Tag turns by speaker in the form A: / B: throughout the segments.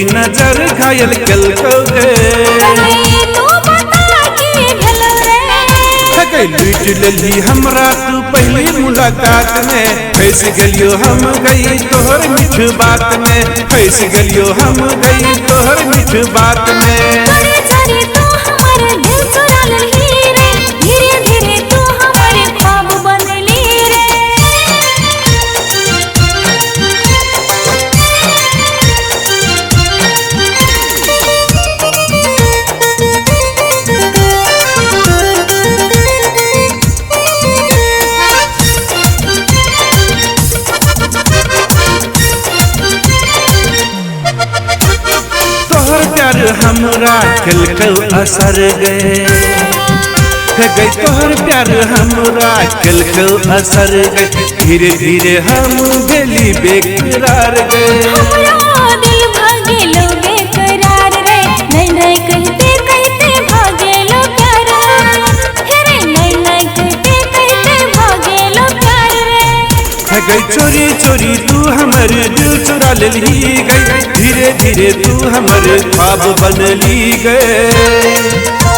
A: छोरी नजर घायल कल लूट लली हमरा तू पहली मुलाकात में फंस गलियो हम गई तोहर मीठ बात में फंस गलियो हम गई तोहर मीठ बात में प्यार हमरा कल असर गए तोहर प्यार हमरा कल असर गए धीरे धीरे हम भेली बेकरार गए चोरी चोरी तू हमर दिल चुरा लेली गई धीरे धीरे तू हमर ख्वाब बनली गए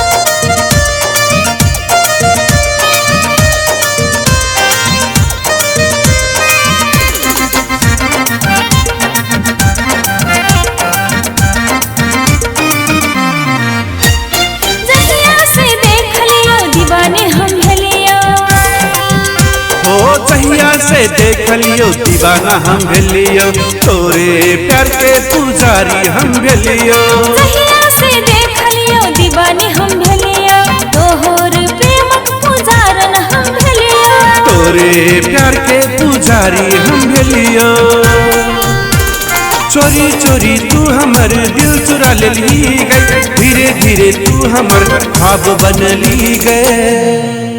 A: चहिया से देख लियो दीवाना हम भेलियो तोरे प्यार के पुजारी हम भेलियो
B: चहिया से देख लियो दीवानी हम भेलियो तोहर प्रेमक पुजारन हम भेलियो
A: तोरे प्यार के पुजारी हम भेलियो चोरी चोरी तू हमर दिल चुरा लेली गई धीरे धीरे तू हमर ख्वाब बनली गए।